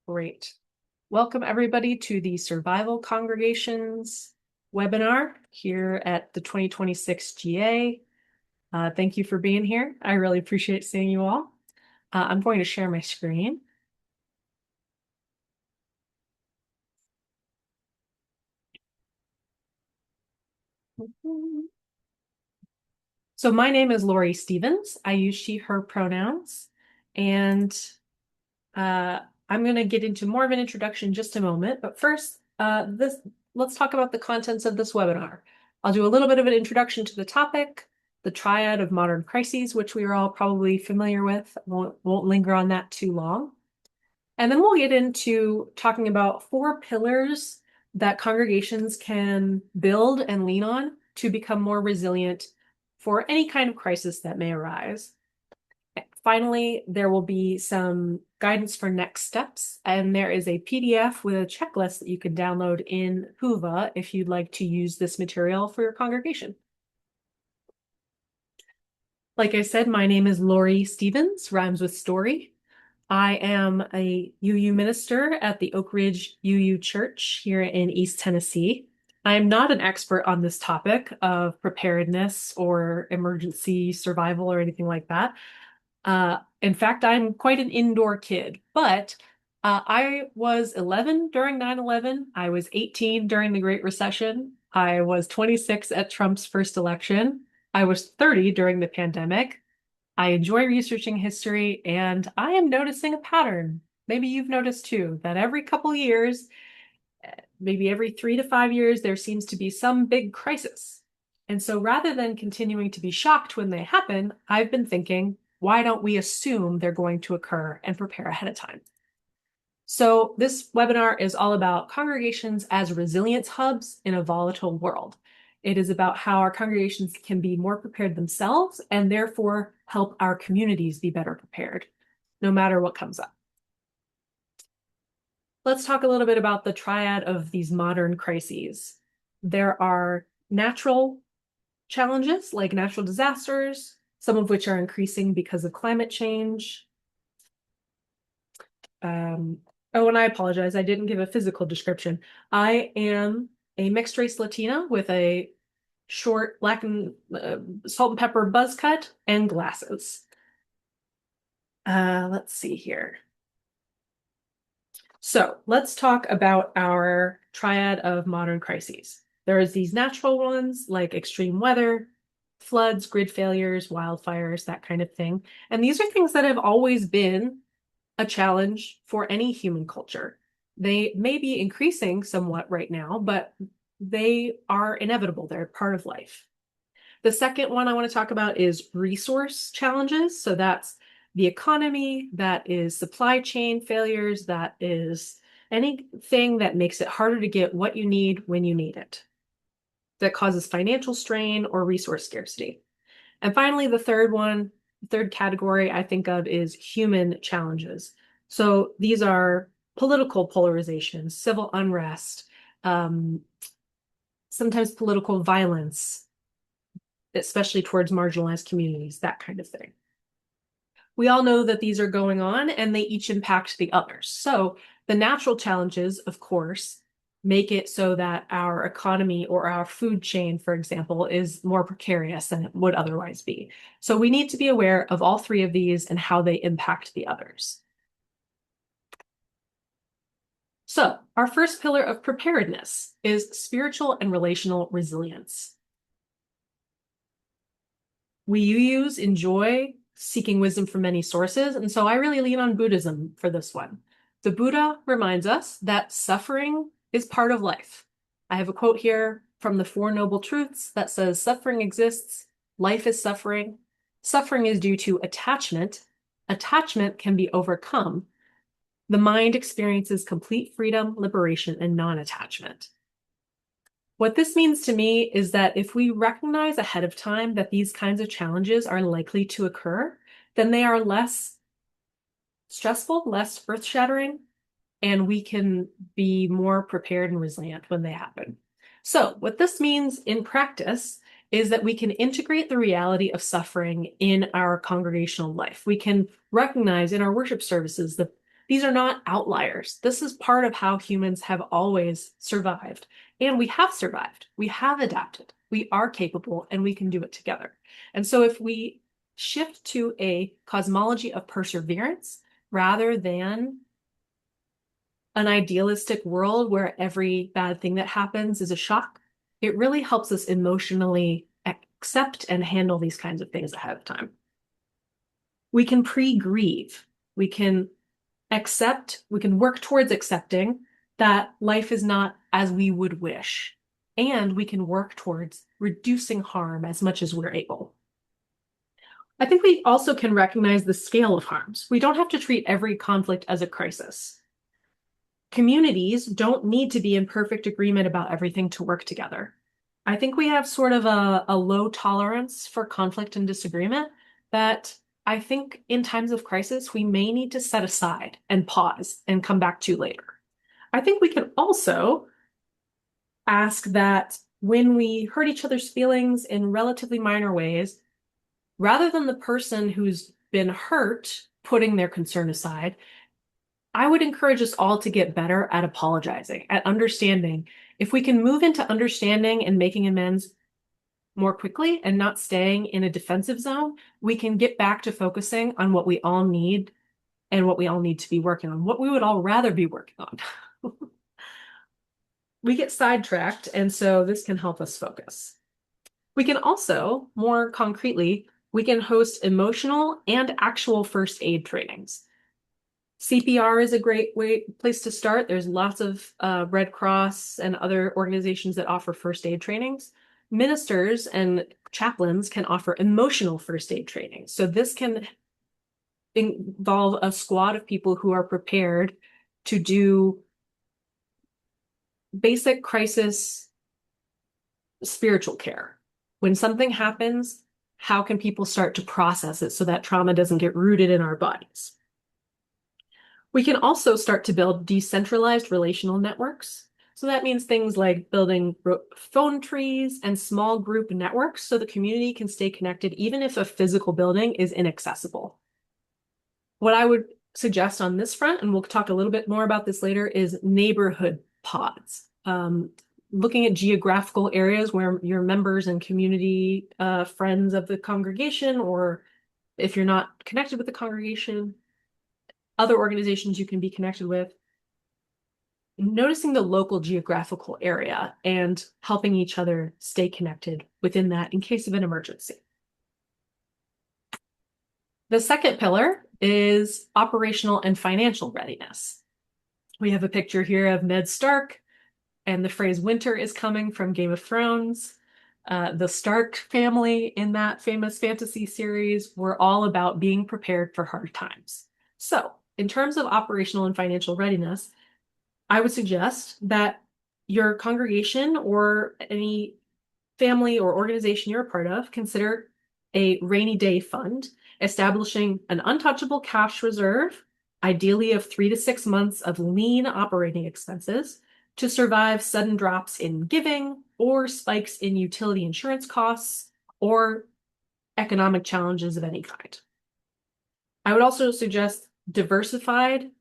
Great. Welcome everybody to the Survival Congregations webinar here at the 2026 GA. Thank you for being here. I really appreciate seeing you all. I'm going to share my screen. So my name is Lori Stevens. I use she, her pronouns, and I'm going to get into more of an introduction in just a moment. But first, let's talk about the contents of this webinar. I'll do a little bit of an introduction to the topic, the triad of modern crises, which we are all probably familiar with. Won't linger on that too long. And then we'll get into talking about 4 pillars that congregations can build and lean on to become more resilient for any kind of crisis that may arise. Finally, there will be some guidance for next steps, and there is a PDF with a checklist that you can download in Whova if you'd like to use this material for your congregation. Like I said, my name is Lori Stevens, rhymes with story. I am a UU minister at the Oak Ridge UU Church here in East Tennessee. I'm not an expert on this topic of preparedness or emergency survival or anything like that. In fact, I'm quite an indoor kid, but I was 11 during 9/11. I was 18 during the Great Recession. I was 26 at Trump's first election. I was 30 during the pandemic. I enjoy researching history, and I am noticing a pattern. Maybe you've noticed too, that every couple years, maybe every 3 to 5 years, there seems to be some big crisis. And so rather than continuing to be shocked when they happen, I've been thinking, why don't we assume they're going to occur and prepare ahead of time? So this webinar is all about congregations as resilience hubs in a volatile world. It is about how our congregations can be more prepared themselves and therefore help our communities be better prepared, no matter what comes up. Let's talk a little bit about the triad of these modern crises. There are natural challenges like natural disasters, some of which are increasing because of climate change. Oh, and I apologize, I didn't give a physical description. I am a mixed race Latina with a short black and salt and pepper buzz cut and glasses. Let's see here. So let's talk about our triad of modern crises. There's these natural ones like extreme weather, floods, grid failures, wildfires, that kind of thing. And these are things that have always been a challenge for any human culture. They may be increasing somewhat right now, but they are inevitable. They're part of life. The second one I want to talk about is resource challenges. So that's the economy, that is supply chain failures, that is anything that makes it harder to get what you need when you need it, that causes financial strain or resource scarcity. And finally, the third category I think of is human challenges. So these are political polarization, civil unrest, sometimes political violence, especially towards marginalized communities, that kind of thing. We all know that these are going on and they each impact the others. So the natural challenges, of course, make it so that our economy or our food chain, for example, is more precarious than it would otherwise be. So we need to be aware of all 3 of these and how they impact the others. So our first pillar of preparedness is spiritual and relational resilience. We enjoy seeking wisdom from many sources, and so I really lean on Buddhism for this one. The Buddha reminds us that suffering is part of life. I have a quote here from the Four Noble Truths that says, suffering exists, life is suffering. Suffering is due to attachment. Attachment can be overcome. The mind experiences complete freedom, liberation, and non-attachment. What this means to me is that if we recognize ahead of time that these kinds of challenges are likely to occur, then they are less stressful, less earth-shattering, and we can be more prepared and resilient when they happen. So what this means in practice is that we can integrate the reality of suffering in our congregational life. We can recognize in our worship services These are not outliers. This is part of how humans have always survived. And we have survived. We have adapted. We are capable and we can do it together. And so if we shift to a cosmology of perseverance rather than an idealistic world where every bad thing that happens is a shock, it really helps us emotionally accept and handle these kinds of things ahead of time. We can pre-grieve. We can we can work towards accepting that life is not as we would wish. And we can work towards reducing harm as much as we're able. I think we also can recognize the scale of harms. We don't have to treat every conflict as a crisis. Communities don't need to be in perfect agreement about everything to work together. I think we have sort of a low tolerance for conflict and disagreement that I think in times of crisis, we may need to set aside and pause and come back to later. I think we can also ask that when we hurt each other's feelings in relatively minor ways, rather than the person who's been hurt putting their concern aside, I would encourage us all to get better at apologizing, at understanding. If we can move into understanding and making amends more quickly and not staying in a defensive zone, we can get back to focusing on what we all need and what we all need to be working on, what we would all rather be working on. We get sidetracked, and so this can help us focus. We can also, more concretely, we can host emotional and actual first aid trainings. CPR is a great place to start. There's lots of Red Cross and other organizations that offer first aid trainings. Ministers and chaplains can offer emotional first aid training. So this can involve a squad of people who are prepared to do basic crisis spiritual care. When something happens, how can people start to process it so that trauma doesn't get rooted in our bodies? We can also start to build decentralized relational networks. So that means things like building phone trees and small group networks so the community can stay connected even if a physical building is inaccessible. What I would suggest on this front, and we'll talk a little bit more about this later, is neighborhood pods. Looking at geographical areas where your members and community friends of the congregation, or if you're not connected with the congregation, other organizations you can be connected with, noticing the local geographical area and helping each other stay connected within that in case of an emergency. The second pillar is operational and financial readiness. We have a picture here of Ned Stark, and the phrase winter is coming from Game of Thrones. The Stark family in that famous fantasy series were all about being prepared for hard times. So, in terms of operational and financial readiness, I would suggest that your congregation or any family or organization you're a part of consider a rainy day fund, establishing an untouchable cash reserve, ideally of 3 to 6 months of lean operating expenses, to survive sudden drops in giving or spikes in utility insurance costs or economic challenges of any kind. I would also suggest diversified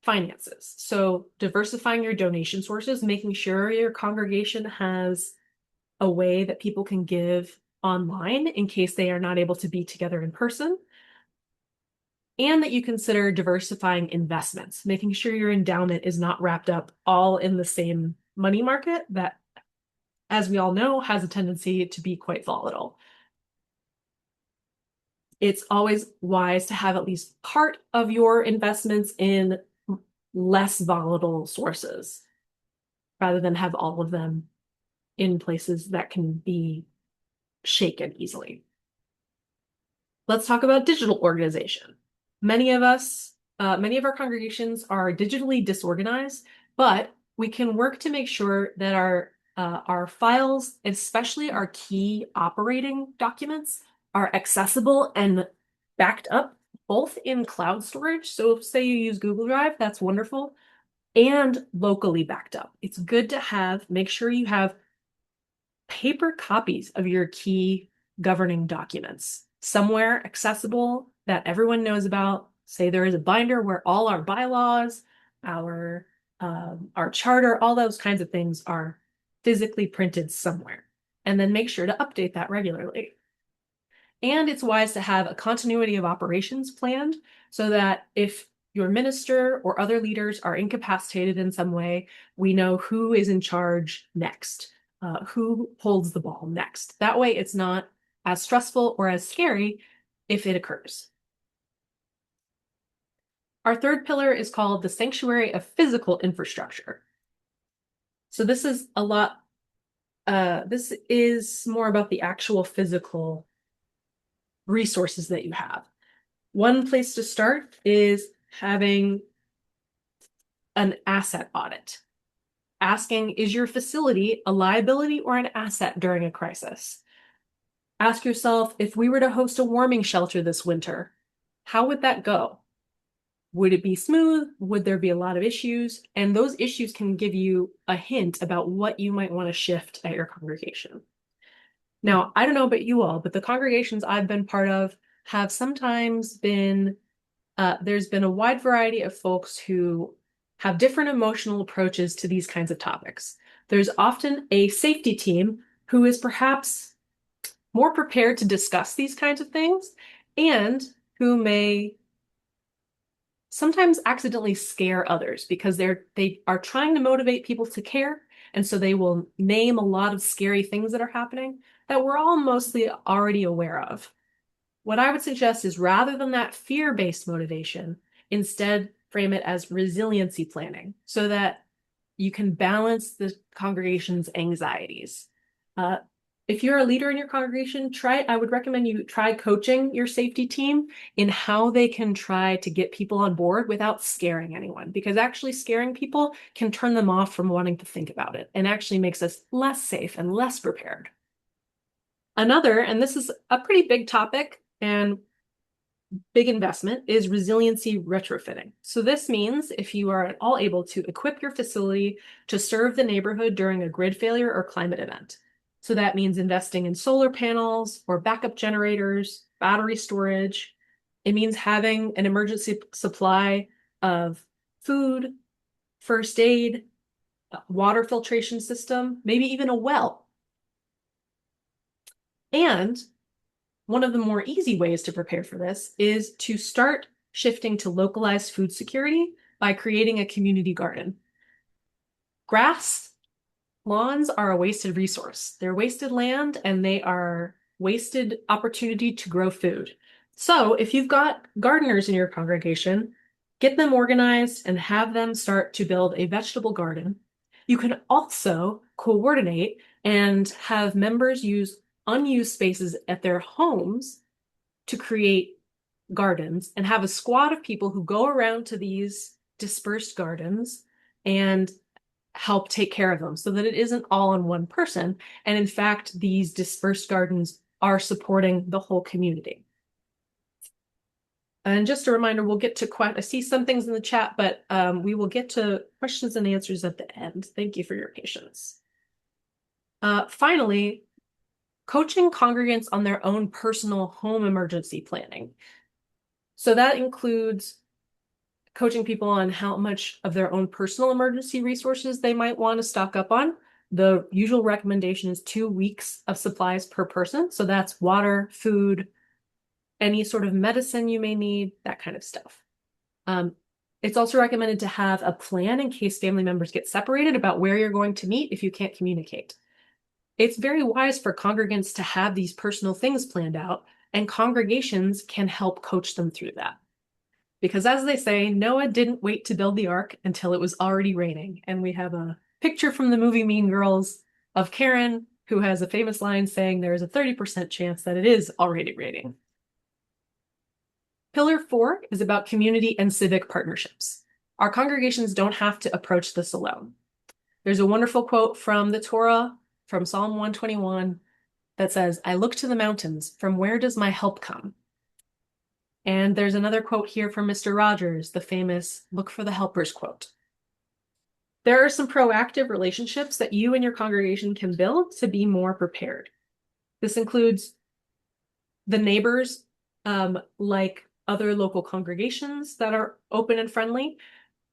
finances. So diversifying your donation sources, making sure your congregation has a way that people can give online in case they are not able to be together in person. And that you consider diversifying investments, making sure your endowment is not wrapped up all in the same money market that, as we all know, has a tendency to be quite volatile. It's always wise to have at least part of your investments in less volatile sources rather than have all of them in places that can be shaken easily. Let's talk about digital organization. Many of our congregations are digitally disorganized, but we can work to make sure that our files, especially our key operating documents, are accessible and backed up both in cloud storage. So say you use Google Drive, that's wonderful, and locally backed up. It's good to make sure you have paper copies of your key governing documents somewhere accessible that everyone knows about Say there is a binder where all our bylaws, our our charter, all those kinds of things are physically printed somewhere. And then make sure to update that regularly. And it's wise to have a continuity of operations planned so that if your minister or other leaders are incapacitated in some way, we know who is in charge next, who holds the ball next. That way, it's not as stressful or as scary if it occurs. Our third pillar is called the sanctuary of physical infrastructure. So this is a lot, this is more about the actual physical resources that you have. One place to start is having an asset audit. Asking, is your facility a liability or an asset during a crisis? Ask yourself, if we were to host a warming shelter this winter, how would that go? Would it be smooth? Would there be a lot of issues? And those issues can give you a hint about what you might want to shift at your congregation. Now, I don't know about you all, but the congregations I've been part of have sometimes been, there's been a wide variety of folks who have different emotional approaches to these kinds of topics. There's often a safety team who is perhaps more prepared to discuss these kinds of things and who may sometimes accidentally scare others because they are trying to motivate people to care. And so they will name a lot of scary things that are happening that we're all mostly already aware of. What I would suggest is rather than that fear-based motivation, instead frame it as resiliency planning so that you can balance the congregation's anxieties. If you're a leader in your congregation, I would recommend you try coaching your safety team in how they can try to get people on board without scaring anyone, because actually scaring people can turn them off from wanting to think about it and actually makes us less safe and less prepared. Another, and this is a pretty big topic and big investment, is resiliency retrofitting. So this means if you are at all able to equip your facility to serve the neighborhood during a grid failure or climate event. So that means investing in solar panels or backup generators, battery storage. It means having an emergency supply of food, first aid, water filtration system, maybe even a well. And one of the more easy ways to prepare for this is to start shifting to localized food security by creating a community garden. Grass lawns are a wasted resource. They're wasted land and they are wasted opportunity to grow food. So if you've got gardeners in your congregation, get them organized and have them start to build a vegetable garden. You can also coordinate and have members use unused spaces at their homes to create gardens and have a squad of people who go around to these dispersed gardens and help take care of them so that it isn't all on one person. And in fact, these dispersed gardens are supporting the whole community. And just a reminder, we'll get to I see some things in the chat, but we will get to questions and answers at the end. Thank you for your patience. Finally, coaching congregants on their own personal home emergency planning. So that includes coaching people on how much of their own personal emergency resources they might want to stock up on. The usual recommendation is 2 weeks of supplies per person. So that's water, food, any sort of medicine you may need, that kind of stuff. It's also recommended to have a plan in case family members get separated about where you're going to meet if you can't communicate. It's very wise for congregants to have these personal things planned out, and congregations can help coach them through that. Because as they say, Noah didn't wait to build the ark until it was already raining. And we have a picture from the movie Mean Girls of Karen, who has a famous line saying there is a 30% chance that it is already raining. Pillar 4 is about community and civic partnerships. Our congregations don't have to approach this alone. There's a wonderful quote from the Torah, from Psalm 121, that says, "I look to the mountains, from where does my help come?" And there's another quote here from Mr. Rogers, the famous "look for the helpers" quote. There are some proactive relationships that you and your congregation can build to be more prepared. This includes the neighbors, like other local congregations that are open and friendly,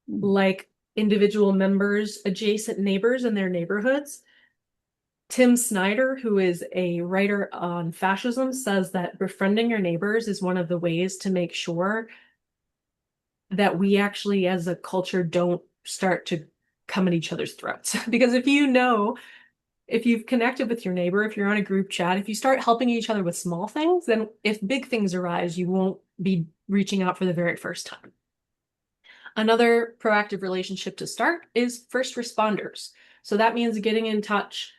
Mm. like individual members, adjacent neighbors in their neighborhoods. Tim Snyder, who is a writer on fascism, says that befriending your neighbors is one of the ways to make sure that we actually, as a culture, don't start to come at each other's throats. Because if you've connected with your neighbor, if you're on a group chat, if you start helping each other with small things, then if big things arise, you won't be reaching out for the very first time. Another proactive relationship to start is first responders. So that means getting in touch,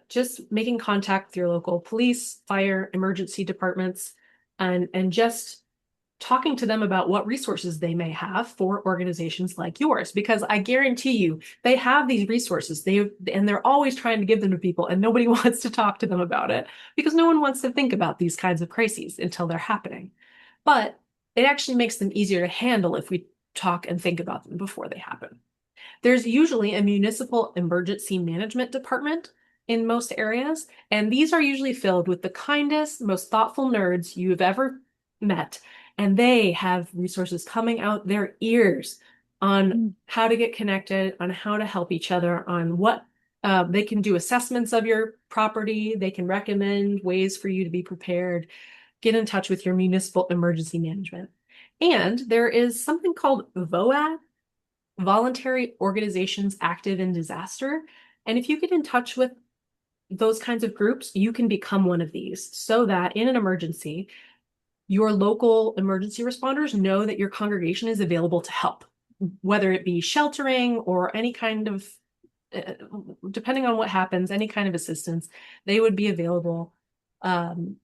just making contact with your local police, fire, emergency departments, and just talking to them about what resources they may have for organizations like yours, because I guarantee you they have these resources. They're always trying to give them to people, and nobody wants to talk to them about it because no one wants to think about these kinds of crises until they're happening. But it actually makes them easier to handle if we talk and think about them before they happen. There's usually a municipal emergency management department in most areas, and these are usually filled with the kindest, most thoughtful nerds you've ever met. And they have resources coming out their ears on Mm. how to get connected, on how to help each other, on what they can do assessments of your property. They can recommend ways for you to be prepared. Get in touch with your municipal emergency management. And there is something called VOAD, Voluntary Organizations Active in Disaster. And if you get in touch with those kinds of groups, you can become one of these so that in an emergency, your local emergency responders know that your congregation is available to help, whether it be sheltering or any kind of, uh, depending on what happens, any kind of assistance, they would be available. Um,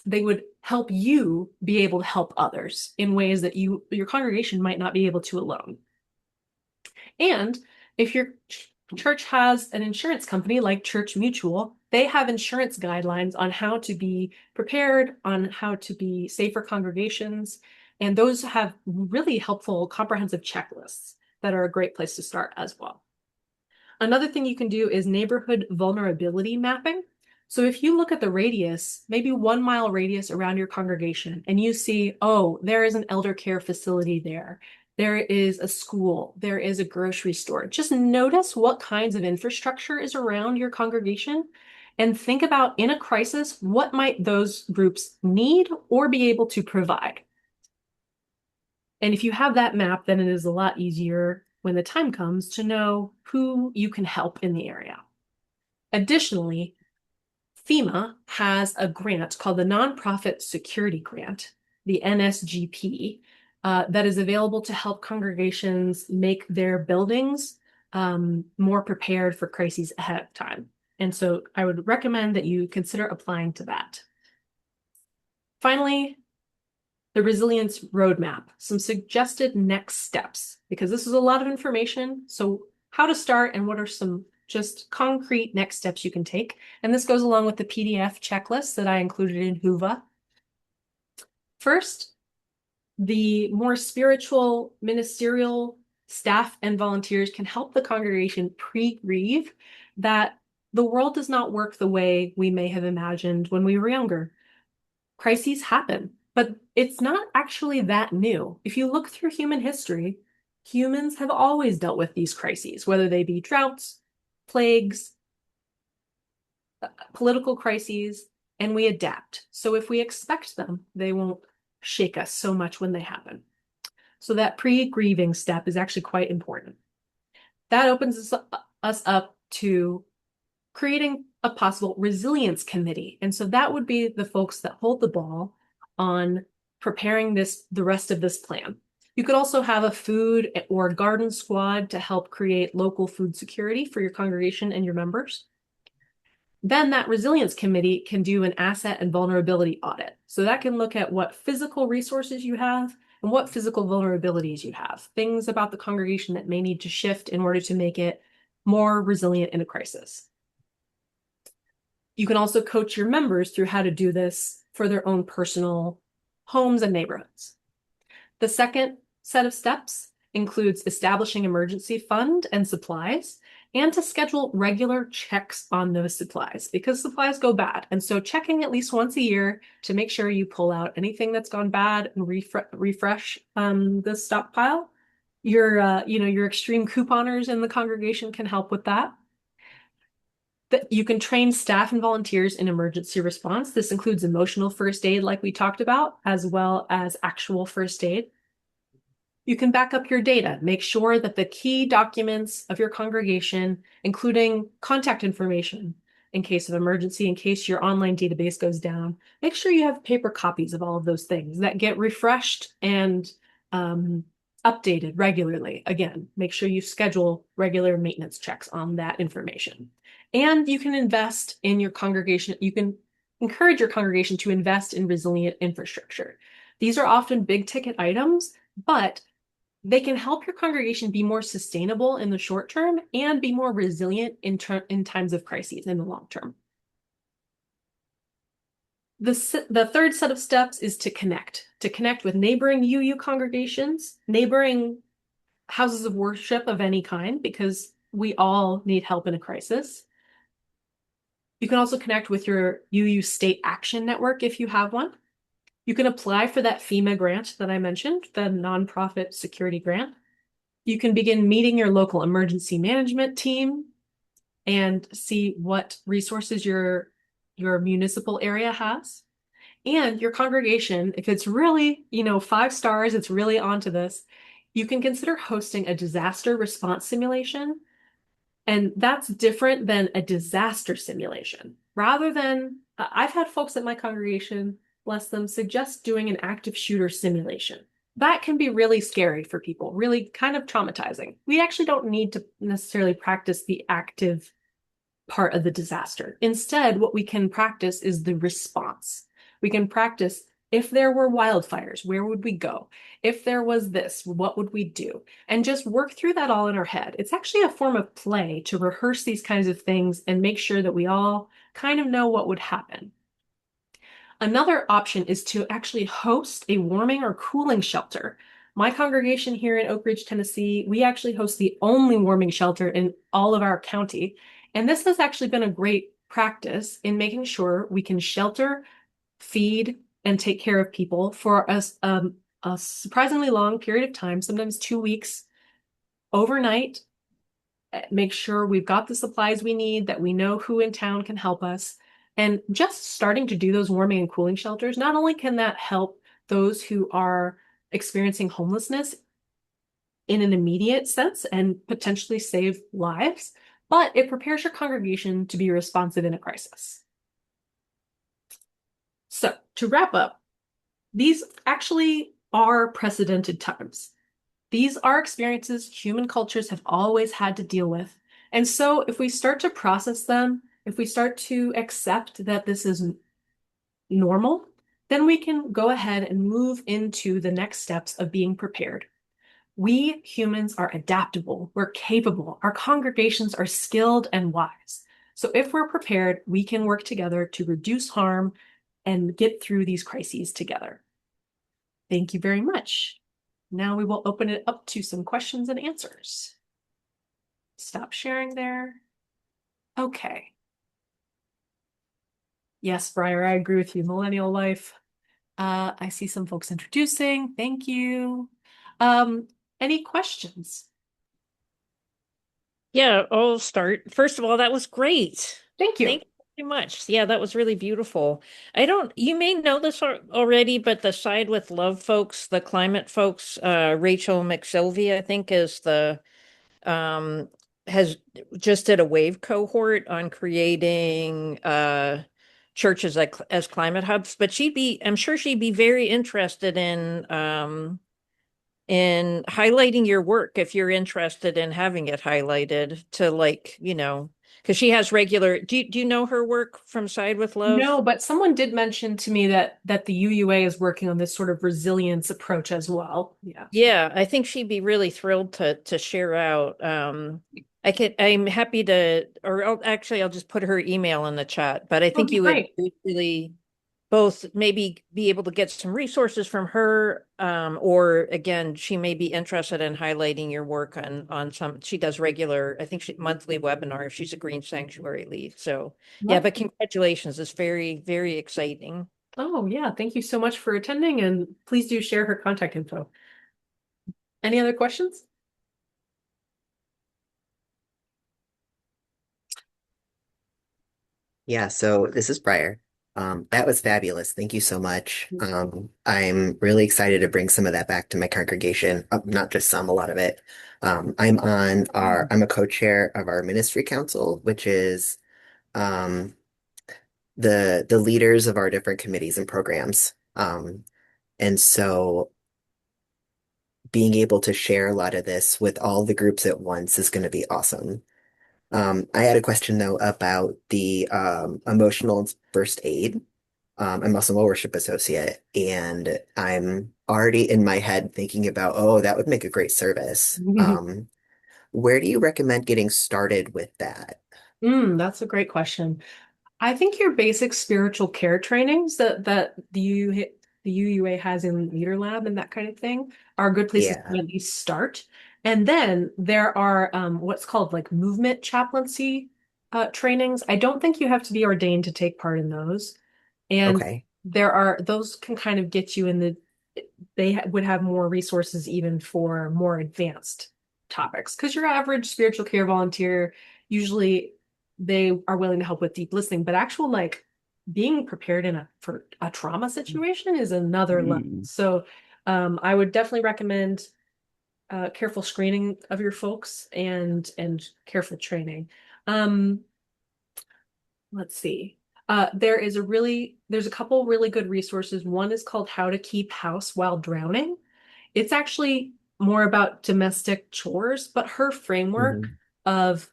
they would help you be able to help others in ways that your congregation might not be able to alone. And if your church has an insurance company like Church Mutual, they have insurance guidelines on how to be prepared, on how to be safe for congregations. And those have really helpful, comprehensive checklists that are a great place to start as well. Another thing you can do is neighborhood vulnerability mapping. So if you look at the radius, maybe 1 mile radius around your congregation, and you see, oh, there is an elder care facility there. There is a school, there is a grocery store. Just notice what kinds of infrastructure is around your congregation and think about in a crisis, what might those groups need or be able to provide? And if you have that map, then it is a lot easier when the time comes to know who you can help in the area. Additionally, FEMA has a grant called the Nonprofit Security Grant, the NSGP, that is available to help congregations make their buildings more prepared for crises ahead of time. And so I would recommend that you consider applying to that. Finally, the resilience roadmap, some suggested next steps, because this is a lot of information. So how to start and what are some just concrete next steps you can take. And this goes along with the PDF checklist that I included in Whova. First, the more spiritual, ministerial staff and volunteers can help the congregation pre-grieve that the world does not work the way we may have imagined when we were younger. Crises happen, but it's not actually that new. If you look through human history, humans have always dealt with these crises, whether they be droughts, plagues, political crises, and we adapt. So if we expect them, they won't shake us so much when they happen. So that pre-grieving step is actually quite important. That opens us up to creating a possible resilience committee. And so that would be the folks that hold the ball on preparing the rest of this plan. You could also have a food or garden squad to help create local food security for your congregation and your members. Then that resilience committee can do an asset and vulnerability audit. So that can look at what physical resources you have and what physical vulnerabilities you have, things about the congregation that may need to shift in order to make it more resilient in a crisis. You can also coach your members through how to do this for their own personal homes and neighborhoods. The second set of steps includes establishing emergency fund and supplies and to schedule regular checks on those supplies because supplies go bad. And so checking at least once a year to make sure you pull out anything that's gone bad and refresh the stockpile. Your extreme couponers in the congregation can help with that. That you can train staff and volunteers in emergency response. This includes emotional first aid, like we talked about, as well as actual first aid. You can back up your data. Make sure that the key documents of your congregation, including contact information in case of emergency, in case your online database goes down, make sure you have paper copies of all of those things that get refreshed and updated regularly. Again, make sure you schedule regular maintenance checks on that information. And you can invest in your congregation. You can encourage your congregation to invest in resilient infrastructure. These are often big ticket items, but they can help your congregation be more sustainable in the short term and be more resilient in times of crises in the long term. The third set of steps is to connect with neighboring UU congregations, neighboring houses of worship of any kind, because we all need help in a crisis. You can also connect with your UU State Action Network if you have one. You can apply for that FEMA grant that I mentioned, the nonprofit security grant. You can begin meeting your local emergency management team and see what resources your municipal area has. And your congregation, if it's really, 5 stars, it's really onto this, you can consider hosting a disaster response simulation. And that's different than a disaster simulation. Rather than, I've had folks at my congregation, bless them, suggest doing an active shooter simulation. That can be really scary for people, really kind of traumatizing. We actually don't need to necessarily practice the active part of the disaster. Instead, what we can practice is the response. We can practice if there were wildfires, where would we go? If there was this, what would we do? And just work through that all in our head. It's actually a form of play to rehearse these kinds of things and make sure that we all kind of know what would happen. Another option is to actually host a warming or cooling shelter. My congregation here in Oak Ridge, Tennessee, we actually host the only warming shelter in all of our county. And this has actually been a great practice in making sure we can shelter, feed, and take care of people for a surprisingly long period of time, sometimes 2 weeks overnight. Make sure we've got the supplies we need, that we know who in town can help us. And just starting to do those warming and cooling shelters, not only can that help those who are experiencing homelessness in an immediate sense and potentially save lives, but it prepares your congregation to be responsive in a crisis. So to wrap up, these actually are precedented times. These are experiences human cultures have always had to deal with. And so if we start to process them, if we start to accept that this is normal, then we can go ahead and move into the next steps of being prepared. We humans are adaptable, we're capable, our congregations are skilled and wise. So if we're prepared, we can work together to reduce harm and get through these crises together. Thank you very much. Now we will open it up to some questions and answers. Stop sharing there. Okay. Yes, Briar, I agree with you. Millennial life. I see some folks introducing. Thank you. Any questions? Yeah, I'll start. First of all, that was great. Thank you. Thank you very much. Yeah, that was really beautiful. You may know this already, but the Side with Love folks, the climate folks, Rachel McSylvie, I think, has just did a wave cohort on creating churches as climate hubs, but I'm sure she'd be very interested in highlighting your work if you're interested in having it highlighted to because she has regular, do you know her work from Side with Love? No, but someone did mention to me that the UUA is working on this sort of resilience approach as well. Yeah. Yeah, I think she'd be really thrilled to share out. I'm happy to, or I'll just put her email in the chat, but I That would think be you would great. really both maybe be able to get some resources from her, or again, she may be interested in highlighting your work on some. She does regular, I think monthly webinars. She's a Green Sanctuary lead. So yeah, Love. but congratulations. It's very, very exciting. Oh, yeah. Thank you so much for attending, and please do share her contact info. Any other questions? Yeah, so this is Briar. That was fabulous. Thank you so much. I'm really excited to bring some of that back to my congregation. Not just some, a lot of it. I'm a co-chair of our ministry council, which is um, the leaders of our different committees and programs. And so being able to share a lot of this with all the groups at once is going to be awesome. I had a question though about the emotional first aid. I'm also a worship associate, and I'm already in my head thinking about, oh, that would make a great service. Where do you recommend getting started with that? That's a great question. I think your basic spiritual care trainings that the UUA has in Leader Lab and that kind of thing are good places to Yeah. at least start. And then there are what's called like movement chaplaincy trainings. I don't think you have to be ordained to take part in those. And Okay. there are those can kind of get you in would have more resources even for more advanced topics because your average spiritual care volunteer usually they are willing to help with deep listening, but actual like being prepared in a for a trauma situation is another level. Mm. So I would definitely recommend careful screening of your folks and careful training. Um, let's see. There's a couple really good resources. One is called How to Keep House While Drowning. It's actually more about domestic chores, but her framework Mhm. of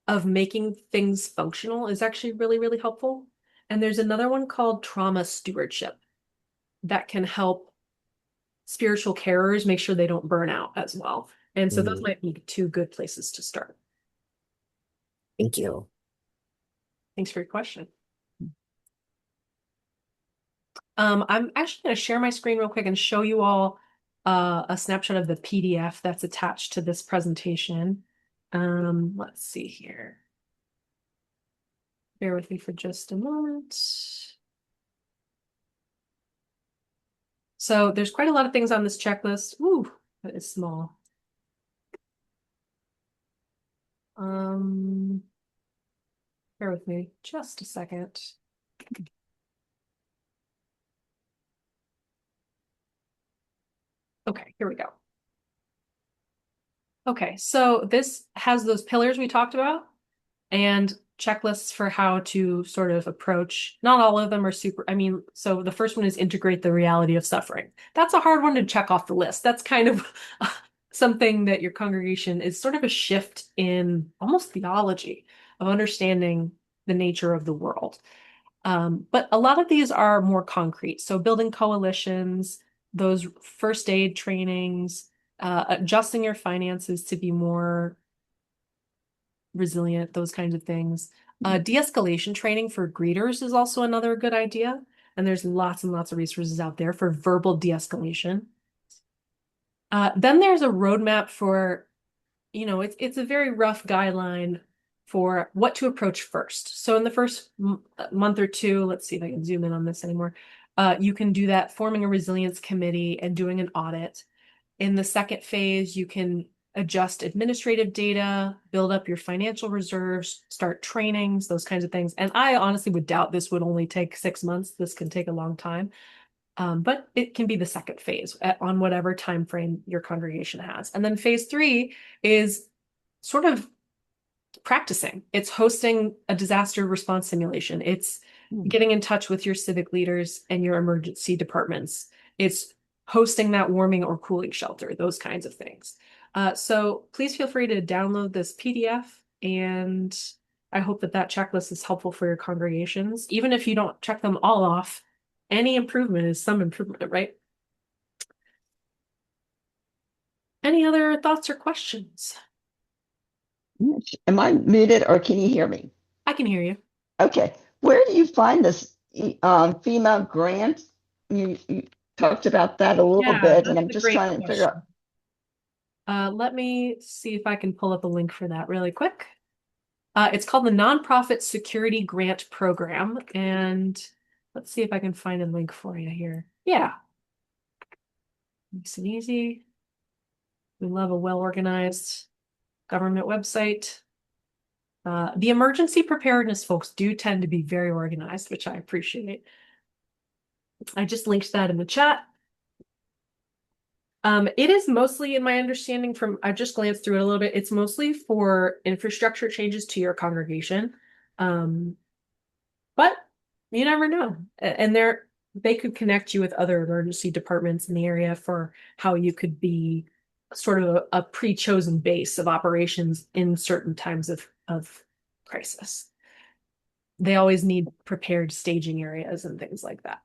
of making things functional is actually really, really helpful. And there's another one called Trauma Stewardship that can help spiritual carers make sure they don't burn out as well. And so those Mhm. might be two good places to start. Thank you. Thanks for your question. I'm actually going to share my screen real quick and show you all a snapshot of the PDF that's attached to this presentation. Let's see here. Bear with me for just a moment. So there's quite a lot of things on this checklist. Ooh, that is small. Um, bear with me just a second. Okay, here we go. Okay, so this has those pillars we talked about and checklists for how to sort of approach. Not all of them are super, I mean, so the first one is integrate the reality of suffering. That's a hard one to check off the list. That's kind of something that your congregation is sort of a shift in almost theology of understanding the nature of the world. But a lot of these are more concrete. So building coalitions, those first aid trainings, adjusting your finances to be more resilient, those kinds of things. De-escalation training for greeters is also another good idea. And there's lots and lots of resources out there for verbal de-escalation. Then there's a roadmap for, it's a very rough guideline for what to approach first. So in the first month or two, let's see if I can zoom in on this anymore. You can do that forming a resilience committee and doing an audit. In the second phase, you can adjust administrative data, build up your financial reserves, start trainings, those kinds of things. And I honestly would doubt this would only take 6 months. This can take a long time. But it can be the second phase on whatever time frame your congregation has. And then phase three is sort of practicing. It's hosting a disaster response simulation. It's Mm. getting in touch with your civic leaders and your emergency departments. It's hosting that warming or cooling shelter, those kinds of things. So please feel free to download this PDF, and I hope that that checklist is helpful for your congregations. Even if you don't check them all off, any improvement is some improvement, right? Any other thoughts or questions? Am I muted or can you hear me? I can hear you. Okay. Where do you find this FEMA grant? You talked about that a little Yeah, bit, and that's I'm a just great trying to figure question. out. Let me see if I can pull up a link for that really quick. It's called the Nonprofit Security Grant Program, and let's see if I can find a link for you here. Yeah, nice and easy. We love a well-organized government website. The emergency preparedness folks do tend to be very organized, which I appreciate. I just linked that in the chat. It is mostly, in my understanding from, I've just glanced through it a little bit, it's mostly for infrastructure changes to your congregation. But you never know. And they could connect you with other emergency departments in the area for how you could be sort of a pre-chosen base of operations in certain times of crisis. They always need prepared staging areas and things like that.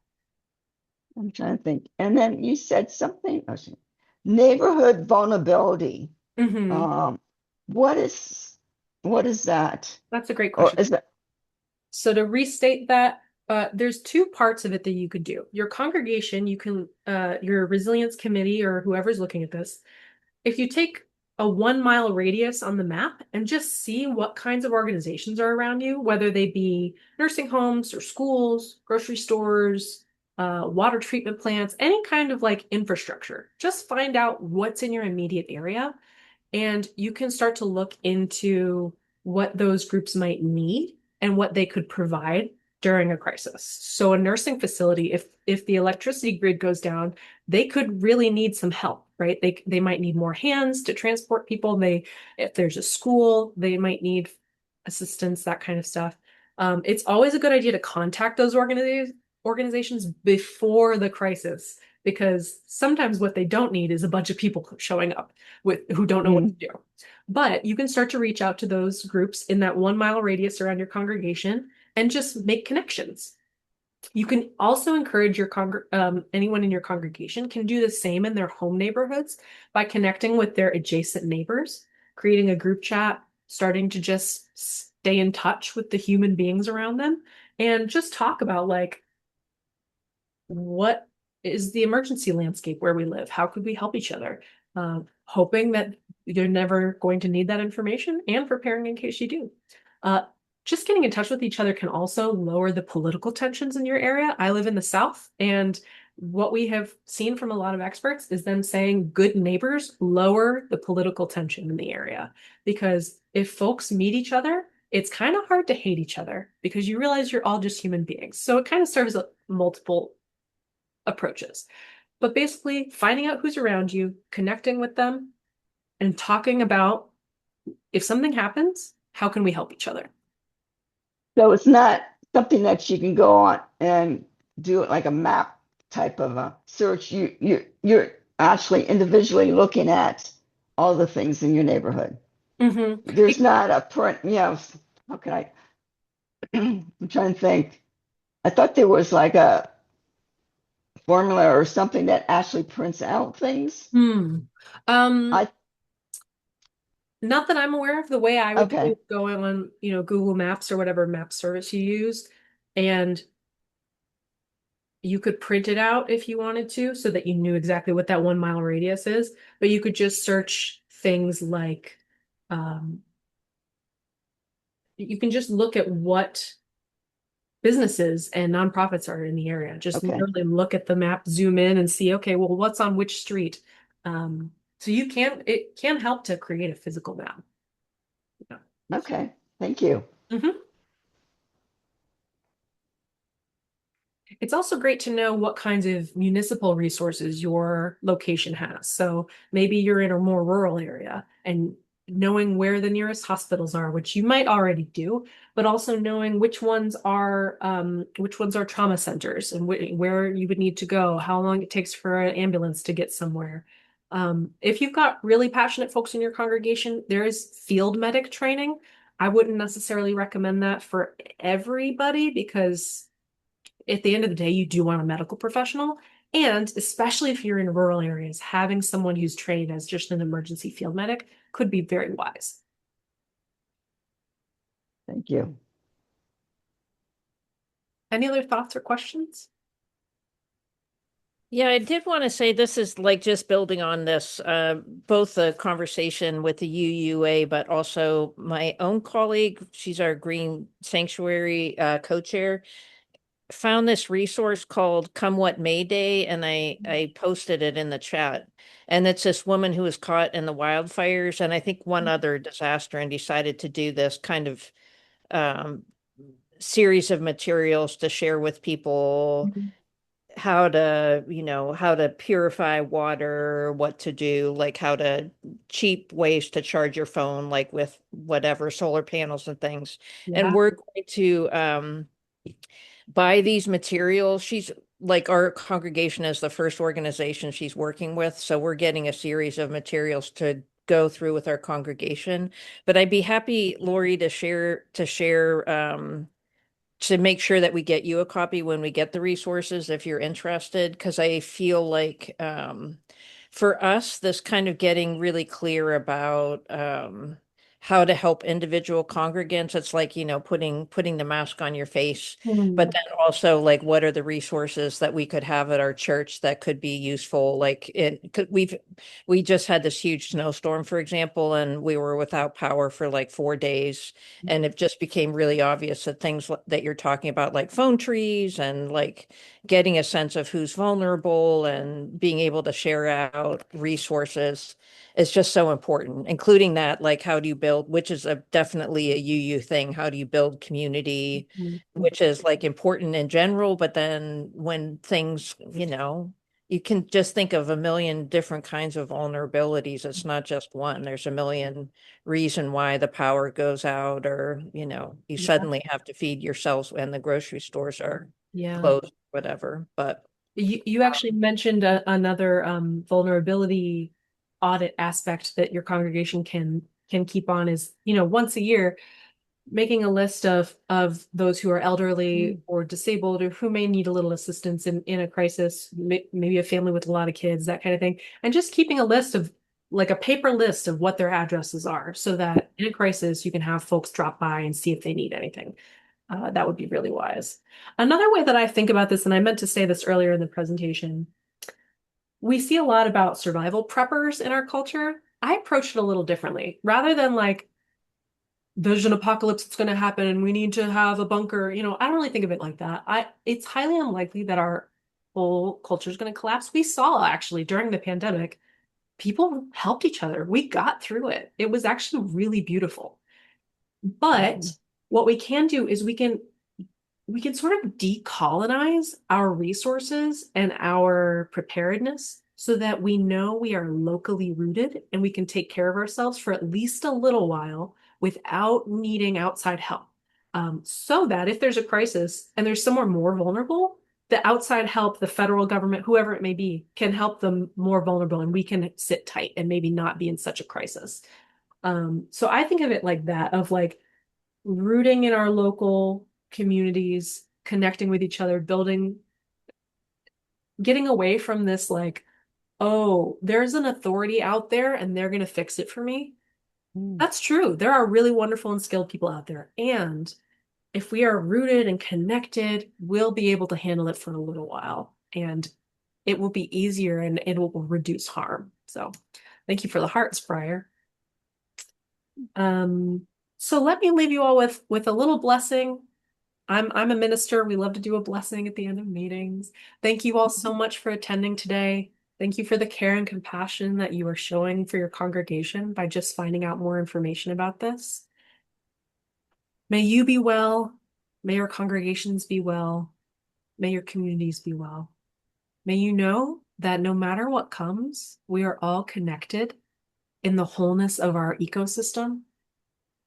I'm trying to think. And then you said something, neighborhood vulnerability. Mhm. Um, what is that? That's a great Or question. is that So to restate that, there's two parts of it that you could do. Your congregation, you can, your resilience committee or whoever's looking at this, if you take a 1 mile radius on the map and just see what kinds of organizations are around you, whether they be nursing homes or schools, grocery stores, water treatment plants, any kind of like infrastructure, just find out what's in your immediate area and you can start to look into what those groups might need and what they could provide during a crisis. So a nursing facility, if the electricity grid goes down, they could really need some help, right? They might need more hands to transport people. If there's a school, they might need assistance, that kind of stuff. It's always a good idea to contact those organizations before the crisis because sometimes what they don't need is a bunch of people showing up who don't know what to mm, do. But you can start to reach out to those groups in that 1 mile radius around your congregation and just make connections. You can also encourage anyone in your congregation can do the same in their home neighborhoods by connecting with their adjacent neighbors, creating a group chat, starting to just stay in touch with the human beings around them, and just talk about like what is the emergency landscape where we live? How could we help each other? Hoping that you're never going to need that information and preparing in case you do. Uh, just getting in touch with each other can also lower the political tensions in your area. I live in the South, and what we have seen from a lot of experts is them saying good neighbors lower the political tension in the area. Because if folks meet each other, it's kind of hard to hate each other because you realize you're all just human beings. So it kind of serves multiple approaches. But basically, finding out who's around you, connecting with them, and talking about if something happens, how can we help each other? so it's not something that you can go on and do it like a map type of a search. You're actually individually looking at all the things in your neighborhood. Mm-hmm. There's not a print, how can I I'm trying to think. I thought there was like a formula or something that actually prints out things. Hmm. Um, I Not that I'm aware of. The way I would do okay. it, go on, Google Maps or whatever map service you use, and you could print it out if you wanted to, so that you knew exactly what that 1 mile radius is. But you could just search things like, um, you can just look at what businesses and nonprofits are in the area. Just Okay. literally look at the map, zoom in and see, okay, well, what's on which street? So it can help to create a physical map. Yeah. Okay. Thank you. Mhm. It's also great to know what kinds of municipal resources your location has. So maybe you're in a more rural area and knowing where the nearest hospitals are, which you might already do, but also knowing which ones are trauma centers and where you would need to go, how long it takes for an ambulance to get somewhere. If you've got really passionate folks in your congregation, there is field medic training. I wouldn't necessarily recommend that for everybody because at the end of the day, you do want a medical professional. And especially if you're in rural areas, having someone who's trained as just an emergency field medic could be very wise. Thank you. Any other thoughts or questions? Yeah, I did want to say this is like just building on this, both the conversation with the UUA, but also my own colleague. She's our Green Sanctuary co-chair. Found this resource called Come What May Day, and I posted it in the chat. And it's this woman who was caught in the wildfires, and I think one other disaster, and decided to do this kind of um, series of materials to share with people Mhm. how to, how to purify water, what to do, like how to cheap ways to charge your phone, like with whatever solar panels and things. And Yeah. we're going to buy these materials. She's like our congregation is the first organization she's working with. So we're getting a series of materials to go through with our congregation. But I'd be happy, Lori, to make sure that we get you a copy when we get the resources if you're interested, because I feel like for us, this kind of getting really clear about how to help individual congregants. It's like, putting the mask on your face, but Mm. then also like what are the resources that we could have at our church that could be useful? Like we just had this huge snowstorm, for example, and we were without power for like 4 days. And it just became really obvious that things that you're talking about, like phone trees and like getting a sense of who's vulnerable and being able to share out resources is just so important, including that, like how do you build, which is definitely a UU thing. How do you build community, Mhm. which is like important in general, but then when things, you can just think of a million different kinds of vulnerabilities. It's not just one. There's a million reason why the power goes out, or you Yeah. suddenly have to feed yourselves when the grocery stores are Yeah. closed, whatever. But You actually mentioned another vulnerability audit aspect that your congregation can keep on is, once a year, making a list of those who are elderly or disabled or who may need a little assistance in a crisis, maybe a family with a lot of kids, that kind of thing, and just keeping a list of like a paper list of what their addresses are so that in a crisis you can have folks drop by and see if they need anything. That would be really wise. Another way that I think about this, and I meant to say this earlier in the presentation, we see a lot about survival preppers in our culture. I approach it a little differently. Rather than like, there's an apocalypse that's going to happen and we need to have a bunker, I don't really think of it like that. It's highly unlikely that our whole culture is going to collapse. We saw actually during the pandemic, people helped each other. We got through it. It was actually really beautiful. But what we can do is we can sort of decolonize our resources and our preparedness so that we know we are locally rooted and we can take care of ourselves for at least a little while without needing outside help. So that if there's a crisis and there's somewhere more vulnerable, the outside help, the federal government, whoever it may be, can help them more vulnerable and we can sit tight and maybe not be in such a crisis. So I think of it like that, of like rooting in our local communities, connecting with each other, building, getting away from this like, oh, there's an authority out there and they're going to fix it for me. That's true. There are really wonderful and skilled people out there. And if we are rooted and connected, we'll be able to handle it for a little while and it will be easier and it will reduce harm. So thank you for the hearts, Briar. Um, so let me leave you all with a little blessing. I'm a minister. We love to do a blessing at the end of meetings. Thank you all so much for attending today. Thank you for the care and compassion that you are showing for your congregation by just finding out more information about this. May you be well. May your congregations be well. May your communities be well. May you know that no matter what comes, we are all connected in the wholeness of our ecosystem,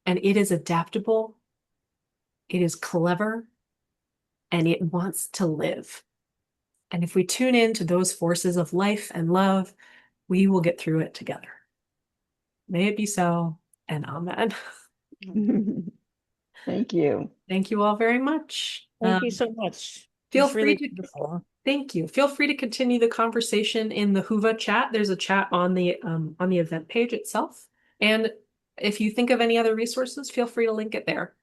and it is adaptable, it is clever, and it wants to live. And if we tune in to those forces of life and love, we will get through it together. May it be so, and amen. Thank you. Thank you all very much. thank you so much. Feel It's free really to, beautiful. thank you. Feel free to continue the conversation in the Whova chat. There's a chat on the event page itself. And if you think of any other resources, feel free to link it there.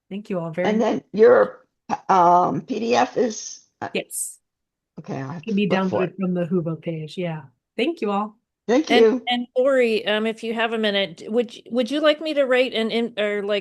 Thank you all very And much. then your PDF is Yes, okay. I have can to be look for downloaded it. from the Huvo page. Yeah. Thank you all. Thank you. And Lori, if you have a minute, would you like me to write an in or like